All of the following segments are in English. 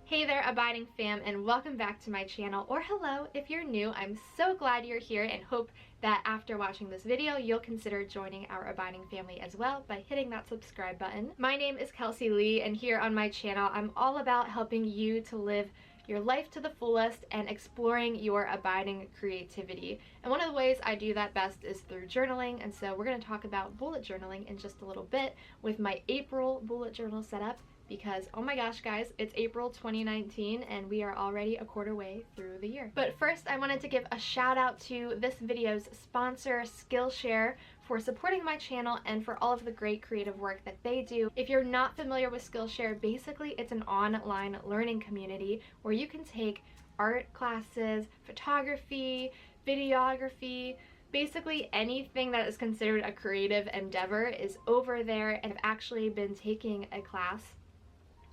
Hey there, Abiding fam, and welcome back to my channel, or hello if you're new. I'm so glad you're here and hope that after watching this video, you'll consider joining our Abiding family as well by hitting that subscribe button. My name is Kelsey Lee, and here on my channel, I'm all about helping you to live your life to the fullest and exploring your abiding creativity. And one of the ways I do that best is through journaling, and so we're going to talk about bullet journaling in just a little bit with my April bullet journal setup. Because, oh my gosh guys, it's April 2019 and we are already a quarter way through the year. But first, I wanted to give a shout out to this video's sponsor, Skillshare, for supporting my channel and for all of the great creative work that they do. If you're not familiar with Skillshare, basically it's an online learning community where you can take art classes, photography, videography, basically anything that is considered a creative endeavor is over there, and I've actually been taking a class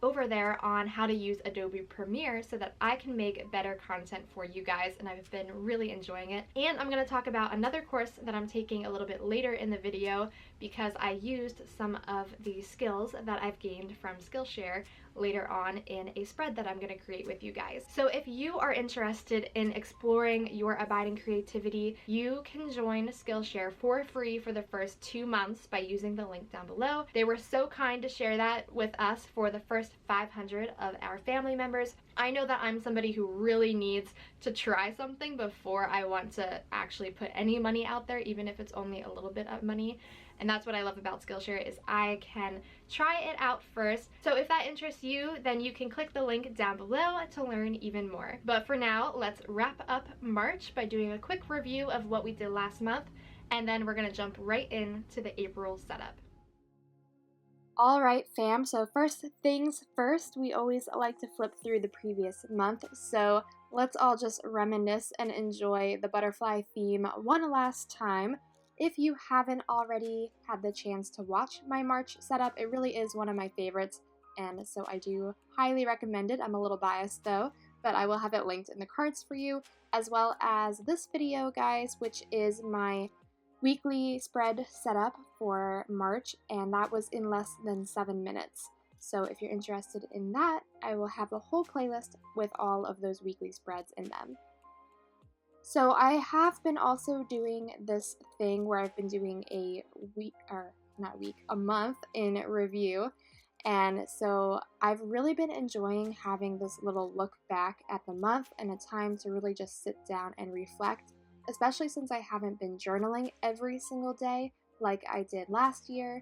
over there on how to use Adobe Premiere so that I can make better content for you guys, and I've been really enjoying it. And I'm going to talk about another course that I'm taking a little bit later in the video because I used some of the skills that I've gained from Skillshare later on in a spread that I'm going to create with you guys. So if you are interested in exploring your abiding creativity, you can join Skillshare for free for the first 2 months by using the link down below. They were so kind to share that with us for the first 500 of our family members. I know that I'm somebody who really needs to try something before I want to actually put any money out there, even if it's only a little bit of money. And that's what I love about Skillshare, is I can try it out first. So if that interests you, then you can click the link down below to learn even more. But for now, let's wrap up March by doing a quick review of what we did last month, and then we're gonna jump right into the April setup. Alright fam, so first things first, we always like to flip through the previous month, so let's all just reminisce and enjoy the butterfly theme one last time. If you haven't already had the chance to watch my March setup, it really is one of my favorites, and so I do highly recommend it. I'm a little biased though, but I will have it linked in the cards for you, as well as this video, guys, which is my weekly spread setup for March, and that was in less than 7 minutes. So if you're interested in that, I will have a whole playlist with all of those weekly spreads in them. So I have been also doing this thing where I've been doing a month in review. And so I've really been enjoying having this little look back at the month and a time to really just sit down and reflect, especially since I haven't been journaling every single day like I did last year.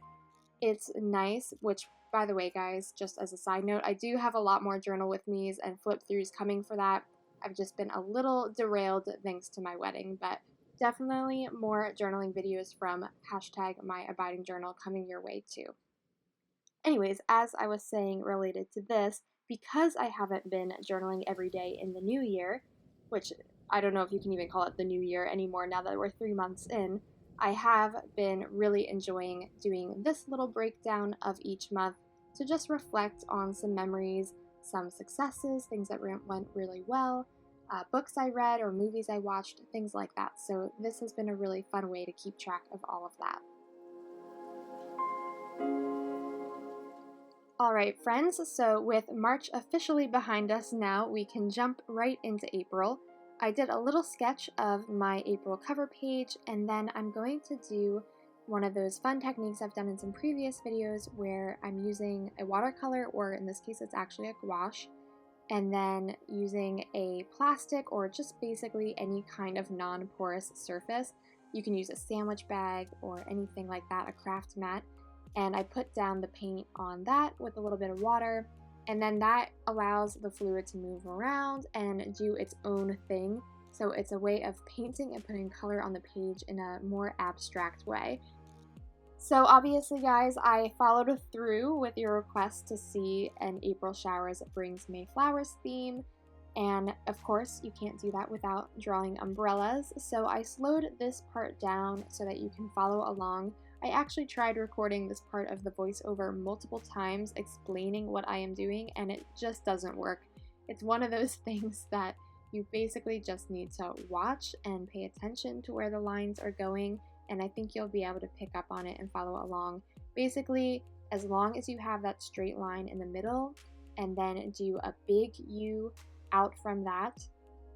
It's nice, which, by the way, guys, just as a side note, I do have a lot more journal with me's and flip throughs coming for that. I've just been a little derailed thanks to my wedding, but definitely more journaling videos from #myabidingjournal coming your way too. Anyways, as I was saying related to this, because I haven't been journaling every day in the new year, which I don't know if you can even call it the new year anymore now that we're 3 months in, I have been really enjoying doing this little breakdown of each month to just reflect on some memories, some successes, things that went really well, books I read or movies I watched, things like that. So this has been a really fun way to keep track of all of that. Alright friends, so with March officially behind us now, we can jump right into April. I did a little sketch of my April cover page, and then I'm going to do one of those fun techniques I've done in some previous videos where I'm using a watercolor, or in this case it's actually a gouache, and then using a plastic or just basically any kind of non-porous surface. You can use a sandwich bag or anything like that, a craft mat, and I put down the paint on that with a little bit of water, and then that allows the fluid to move around and do its own thing. So it's a way of painting and putting color on the page in a more abstract way. So obviously, guys, I followed through with your request to see an April Showers Brings May Flowers theme, and of course you can't do that without drawing umbrellas, so I slowed this part down so that you can follow along. I actually tried recording this part of the voiceover multiple times explaining what I am doing, and it just doesn't work. It's one of those things that you basically just need to watch and pay attention to where the lines are going, and I think you'll be able to pick up on it and follow along. Basically, as long as you have that straight line in the middle, and then do a big U out from that.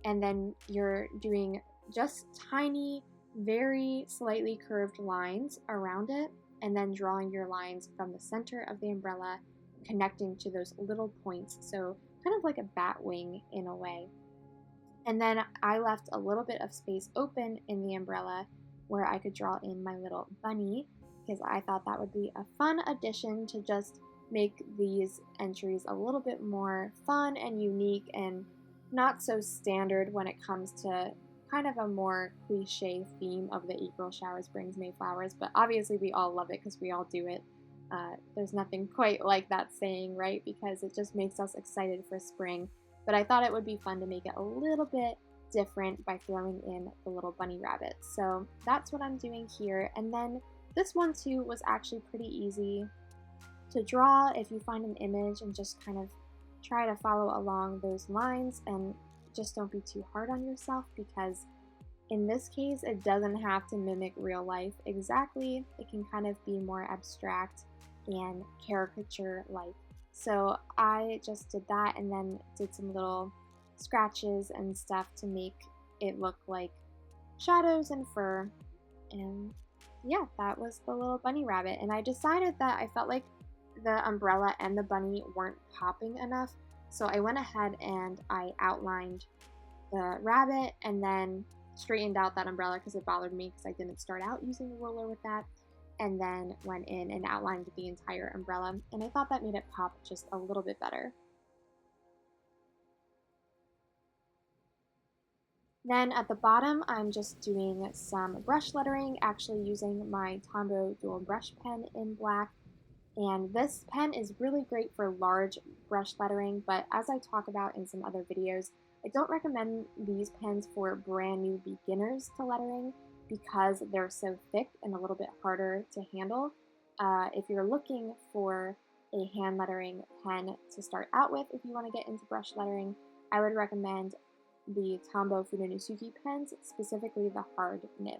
And then you're doing just tiny, very slightly curved lines around it, and then drawing your lines from the center of the umbrella, connecting to those little points. So kind of like a bat wing in a way. And then I left a little bit of space open in the umbrella where I could draw in my little bunny, because I thought that would be a fun addition to just make these entries a little bit more fun and unique and not so standard when it comes to kind of a more cliche theme of the April showers brings May flowers. But obviously we all love it because we all do it. There's nothing quite like that saying, right? Because it just makes us excited for spring. But I thought it would be fun to make it a little bit different by throwing in the little bunny rabbit. So that's what I'm doing here. And then this one too was actually pretty easy to draw if you find an image and just kind of try to follow along those lines, and just don't be too hard on yourself, because in this case it doesn't have to mimic real life exactly. It can kind of be more abstract and caricature like. So I just did that and then did some little scratches and stuff to make it look like shadows and fur. And yeah, that was the little bunny rabbit. And I decided that I felt like the umbrella and the bunny weren't popping enough. So I went ahead and I outlined the rabbit and then straightened out that umbrella because it bothered me because I didn't start out using a ruler with that. And then went in and outlined the entire umbrella, and I thought that made it pop just a little bit better. Then at the bottom, I'm just doing some brush lettering, actually using my Tombow dual brush pen in black. And this pen is really great for large brush lettering, but as I talk about in some other videos, I don't recommend these pens for brand new beginners to lettering because they're so thick and a little bit harder to handle. If you're looking for a hand lettering pen to start out with, if you want to get into brush lettering, I would recommend the Tombow Fudenosuke pens, specifically the hard nib.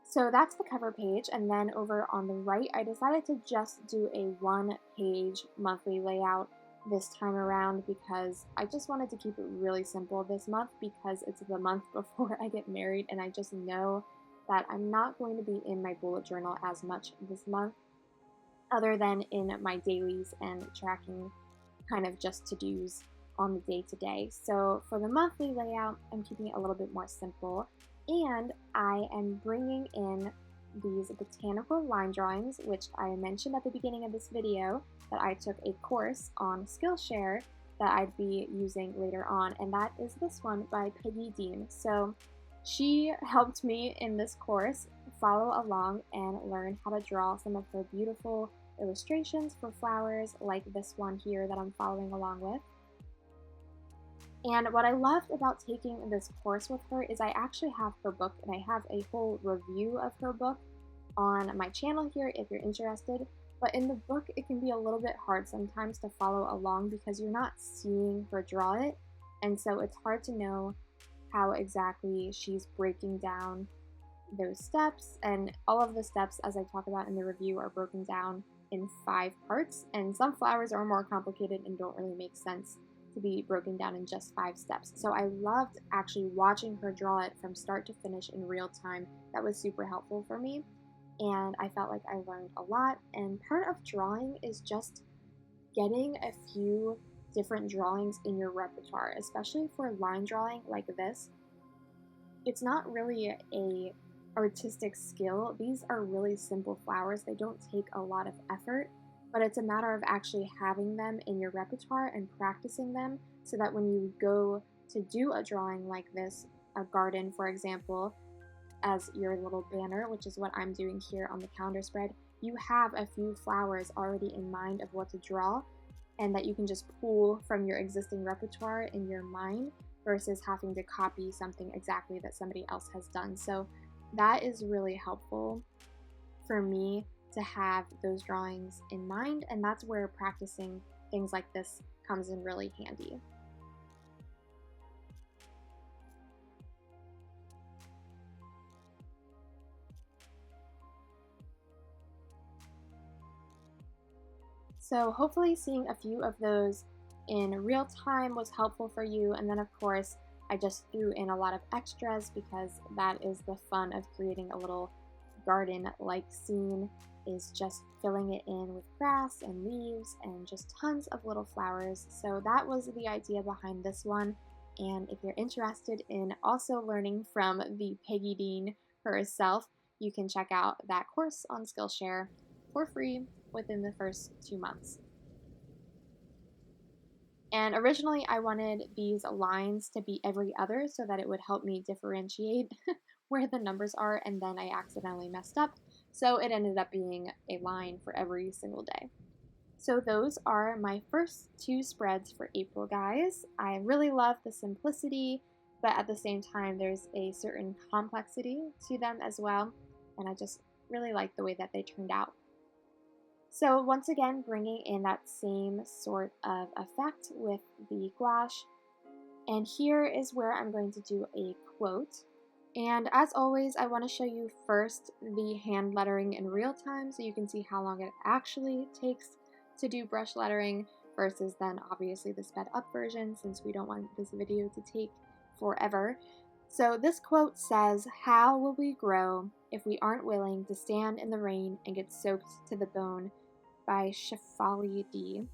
So that's the cover page, and then over on the right, I decided to just do a one-page monthly layout this time around because I just wanted to keep it really simple this month because it's the month before I get married, and I just know that I'm not going to be in my bullet journal as much this month other than in my dailies and tracking kind of just to-dos on the day-to-day. So for the monthly layout, I'm keeping it a little bit more simple, and I am bringing in these botanical line drawings, which I mentioned at the beginning of this video that I took a course on Skillshare that I'd be using later on, and that is this one by Peggy Dean. So she helped me in this course follow along and learn how to draw some of her beautiful illustrations for flowers like this one here that I'm following along with. And what I loved about taking this course with her is I actually have her book, and I have a whole review of her book on my channel here if you're interested. But in the book, it can be a little bit hard sometimes to follow along because you're not seeing her draw it. And so it's hard to know how exactly she's breaking down those steps. And all of the steps, as I talk about in the review, are broken down in 5 parts. And some flowers are more complicated and don't really make sense to be broken down in just 5 steps. So I loved actually watching her draw it from start to finish in real time. That was super helpful for me, and I felt like I learned a lot. And part of drawing is just getting a few different drawings in your repertoire, especially for line drawing like this. It's not really a artistic skill. These are really simple flowers. They don't take a lot of effort, but it's a matter of actually having them in your repertoire and practicing them so that when you go to do a drawing like this, a garden, for example, as your little banner, which is what I'm doing here on the calendar spread, you have a few flowers already in mind of what to draw, and that you can just pull from your existing repertoire in your mind versus having to copy something exactly that somebody else has done. So that is really helpful for me to have those drawings in mind, and that's where practicing things like this comes in really handy. So hopefully seeing a few of those in real time was helpful for you. And then of course, I just threw in a lot of extras because that is the fun of creating a little garden-like scene, is just filling it in with grass and leaves and just tons of little flowers. So that was the idea behind this one. And if you're interested in also learning from the Peggy Dean herself, you can check out that course on Skillshare for free within the first 2 months. And originally I wanted these lines to be every other so that it would help me differentiate where the numbers are, and then I accidentally messed up. So it ended up being a line for every single day. So those are my first 2 spreads for April, guys. I really love the simplicity, but at the same time, there's a certain complexity to them as well. And I just really like the way that they turned out. So once again, bringing in that same sort of effect with the gouache. And here is where I'm going to do a quote. And as always, I want to show you first the hand lettering in real time so you can see how long it actually takes to do brush lettering versus then obviously the sped up version, since we don't want this video to take forever. So this quote says, "How will we grow if we aren't willing to stand in the rain and get soaked to the bone?" by Chevalier D.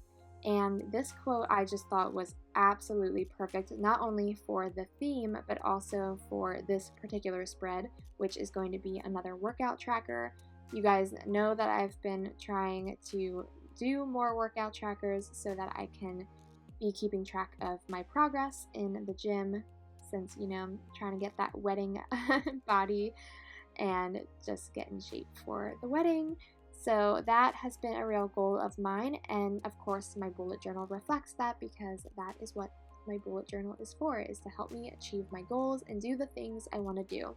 And this quote I just thought was absolutely perfect, not only for the theme, but also for this particular spread, which is going to be another workout tracker. You guys know that I've been trying to do more workout trackers so that I can be keeping track of my progress in the gym, since, you know, I'm trying to get that wedding body and just get in shape for the wedding. So that has been a real goal of mine, and of course my bullet journal reflects that, because that is what my bullet journal is for, is to help me achieve my goals and do the things I want to do.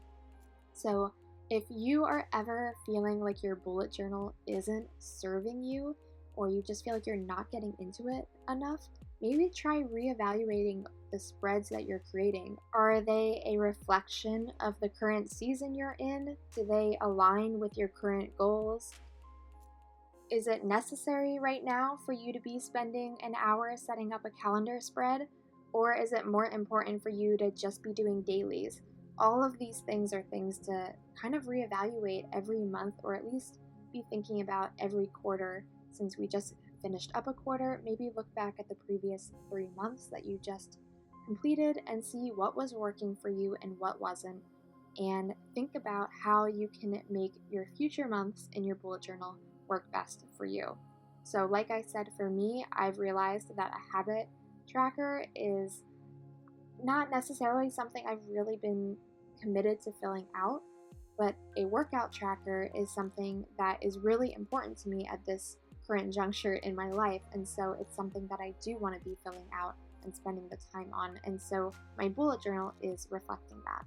So if you are ever feeling like your bullet journal isn't serving you, or you just feel like you're not getting into it enough, maybe try reevaluating the spreads that you're creating. Are they a reflection of the current season you're in? Do they align with your current goals? Is it necessary right now for you to be spending an hour setting up a calendar spread? Or is it more important for you to just be doing dailies? All of these things are things to kind of reevaluate every month, or at least be thinking about every quarter. Since we just finished up a quarter, maybe look back at the previous 3 months that you just completed and see what was working for you and what wasn't. And think about how you can make your future months in your bullet journal work best for you. So like I said, for me, I've realized that a habit tracker is not necessarily something I've really been committed to filling out, but a workout tracker is something that is really important to me at this current juncture in my life, and so it's something that I do want to be filling out and spending the time on, and so my bullet journal is reflecting that.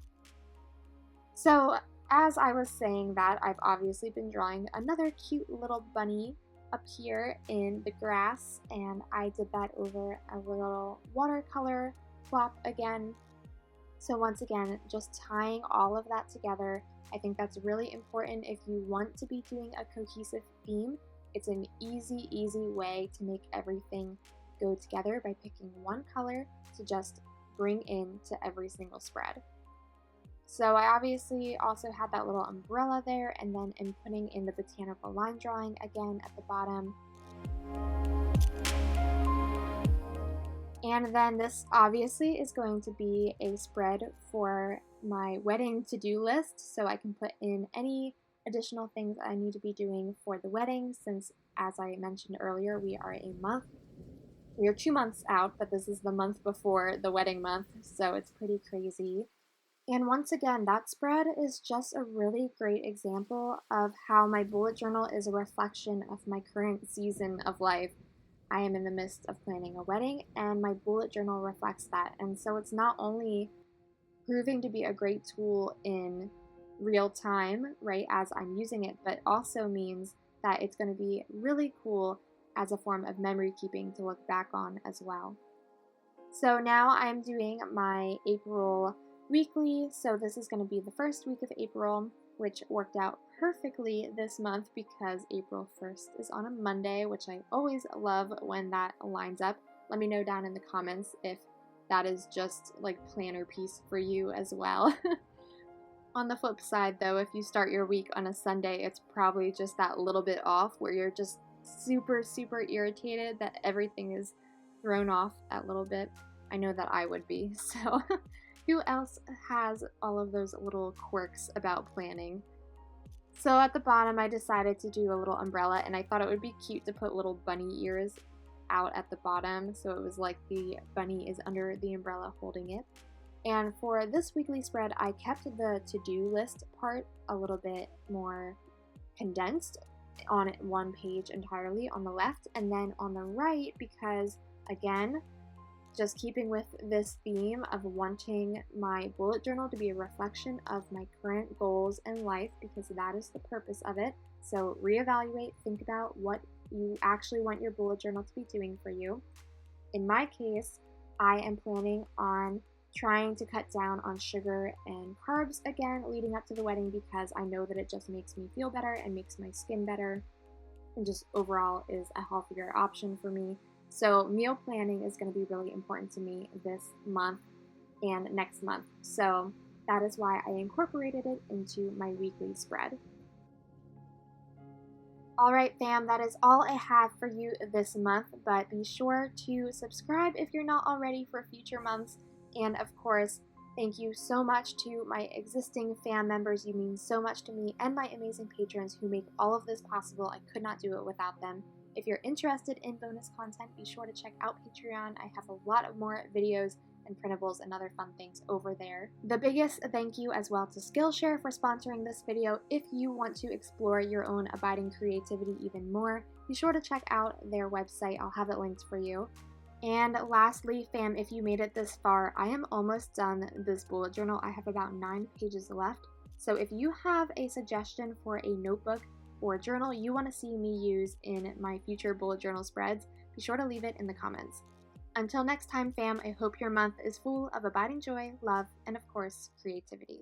So as I was saying that, I've obviously been drawing another cute little bunny up here in the grass, and I did that over a little watercolor plop again. So once again, just tying all of that together, I think that's really important if you want to be doing a cohesive theme. It's an easy way to make everything go together by picking one color to just bring in to every single spread. So I obviously also had that little umbrella there, and then I'm putting in the botanical line drawing again at the bottom. And then this obviously is going to be a spread for my wedding to-do list, so I can put in any additional things I need to be doing for the wedding, since as I mentioned earlier, we are 2 months out, but this is the month before the wedding month, so it's pretty crazy. And once again, that spread is just a really great example of how my bullet journal is a reflection of my current season of life. I am in the midst of planning a wedding, and my bullet journal reflects that. And so it's not only proving to be a great tool in real time, right, as I'm using it, but also means that it's going to be really cool as a form of memory keeping to look back on as well. So now I'm doing my April weekly, so this is going to be the first week of April, which worked out perfectly this month because April 1st is on a Monday, which I always love when that lines up. Let me know down in the comments if that is just like planner piece for you as well. On the flip side though, if you start your week on a Sunday, it's probably just that little bit off where you're just super irritated that everything is thrown off that little bit. I know that I would be. So who else has all of those little quirks about planning? So at the bottom, I decided to do a little umbrella, and I thought it would be cute to put little bunny ears out at the bottom, so it was like the bunny is under the umbrella holding it. And for this weekly spread, I kept the to-do list part a little bit more condensed on one page entirely on the left, and then on the right, because again, just keeping with this theme of wanting my bullet journal to be a reflection of my current goals in life, because that is the purpose of it. So reevaluate, think about what you actually want your bullet journal to be doing for you. In my case, I am planning on trying to cut down on sugar and carbs again leading up to the wedding, because I know that it just makes me feel better and makes my skin better and just overall is a healthier option for me. So meal planning is going to be really important to me this month and next month. So that is why I incorporated it into my weekly spread. Alright fam, that is all I have for you this month, but be sure to subscribe if you're not already for future months. And of course, thank you so much to my existing fam members. You mean so much to me, and my amazing patrons who make all of this possible. I could not do it without them. If you're interested in bonus content, be sure to check out Patreon. I have a lot of more videos and printables and other fun things over there. The biggest thank you as well to Skillshare for sponsoring this video. If you want to explore your own abiding creativity even more, be sure to check out their website. I'll have it linked for you. And lastly, fam, if you made it this far, I am almost done this bullet journal. I have about 9 pages left. So if you have a suggestion for a notebook or journal you want to see me use in my future bullet journal spreads, be sure to leave it in the comments. Until next time, fam, I hope your month is full of abiding joy, love, and of course, creativity.